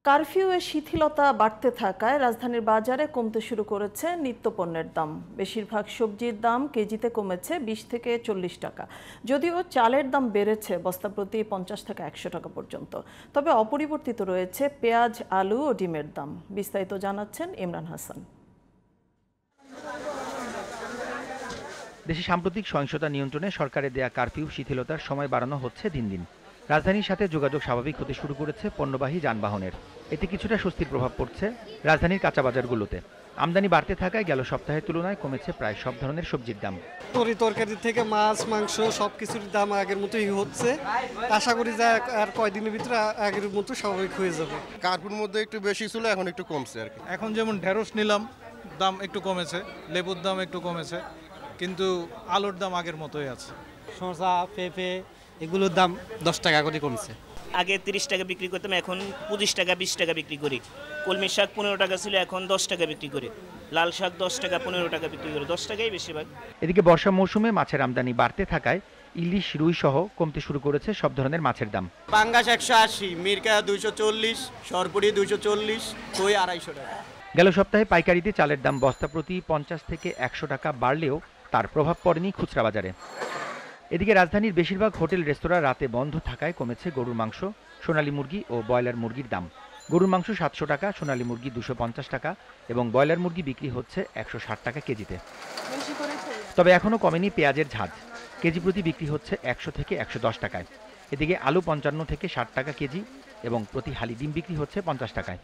কারফিউয়ে শিথিলতা বাড়তে থাকায় রাজধানীর বাজারে কমতে শুরু করেছে নিত্যপণ্যের দাম। বেশিরভাগ সবজির দাম কেজিতে কমেছে 20 থেকে 40 টাকা। যদিও চালের দাম বেড়েছে বস্তা প্রতি 50 থেকে 100 টাকা পর্যন্ত। তবে অপরিবর্তিত রয়েছে পেঁয়াজ, আলু ও ডিমের দাম। বিস্তারিত জানাচ্ছেন ইমরান হাসান। দেশে সাম্প্রতিক সহিংসতা নিয়ন্ত্রণে সরকারের দেয়া কারফিউ শিথিলতার সময় বাড়ানো হচ্ছে দিন দিন। রাজধানীর সাথে যোগাযোগ স্বাভাবিক হতে শুরু করেছে পণ্যবাহী যানবাহনের। এতে কিছুটা স্বস্তির প্রভাব পড়ছে রাজধানীর কাঁচা বাজারগুলোতে। আমদানি বাড়তে থাকায় গেল সপ্তাহের তুলনায় কমেছে প্রায় সব ধরনের সবজির দাম। তরকারি থেকে মাছ, মাংস সবকিছুর দাম আগের মতোই হচ্ছে। আশা করি যে আর কয়দিনের ভিতরে আগের মতো স্বাভাবিক হয়ে যাবে। কার্পুর মধ্যে একটু বেশি ছিল, এখন একটু কমছে আর কি। এখন যেমন ঢেঁড়স নিলাম, দাম একটু কমেছে, লেবুর দাম একটু কমেছে, কিন্তু আলুর দাম আগের মতোই আছে। শসা, পেঁপে এগুলোর দাম 10 টাকা করে কমছে। আগে 30 টাকা বিক্রি করতাম, এখন 25 টাকা 20 টাকা বিক্রি করি। কলমি শাক 15 টাকা ছিল, এখন 10 টাকা বিক্রি করি। লাল শাক 10 টাকা 15 টাকা বিক্রি করি, 10 টাকাই বেশিরভাগ। এদিকে বর্ষা মৌসুমে মাছের আমদানি বাড়তে থাকায় ইলিশ, রুই সহ কমতে শুরু করেছে সব ধরনের মাছের দাম। পাঙ্গাস 180, মিরকা 240, সরপুরি 240, কই 250 টাকা। গেল সপ্তাহে পাইকারিতে চালের দাম বস্তা প্রতি 50 থেকে 100 টাকা বাড়লেও তার প্রভাব পড়েনি খুচরা বাজারে। এদিকে রাজধানীর বেশিরভাগ হোটেল রেস্তোরাঁ রাতে বন্ধ থাকায় কমেছে গরুর মাংস, সোনালী মুরগি ও ব্রয়লার মুরগির দাম। গরুর মাংস 700 টাকা, সোনালী মুরগি 250 টাকা এবং ব্রয়লার মুরগি বিক্রি হচ্ছে 160 টাকা কেজিতে। তবে এখনও কমেনি পেঁয়াজের ঝাঁজ। কেজি প্রতি বিক্রি হচ্ছে 100 থেকে 110 টাকায়। এদিকে আলু 55 থেকে 60 টাকা কেজি এবং প্রতি হালি ডিম বিক্রি হচ্ছে 50 টাকায়।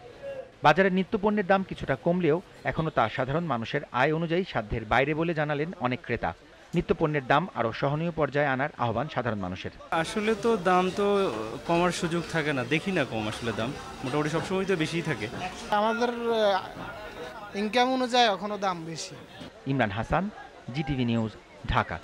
বাজারের নিত্যপণ্যের দাম কিছুটা কমলেও এখনও তা সাধারণ মানুষের আয় অনুযায়ী সাধ্যের বাইরে বলে জানালেন অনেক ক্রেতা। নিত্যপণ্যের দাম আরও সহনীয় পর্যায়ে আনার আহ্বান সাধারণ মানুষের। আসলে তো দাম তো কমার সুযোগ থাকে না, দেখি না কম, আসলে দাম মোটামুটি সবসময় তো বেশিই থাকে। আমাদের ইনকাম অনুযায়ী এখনো দাম বেশি। Imran Hasan, GTV news, Dhaka.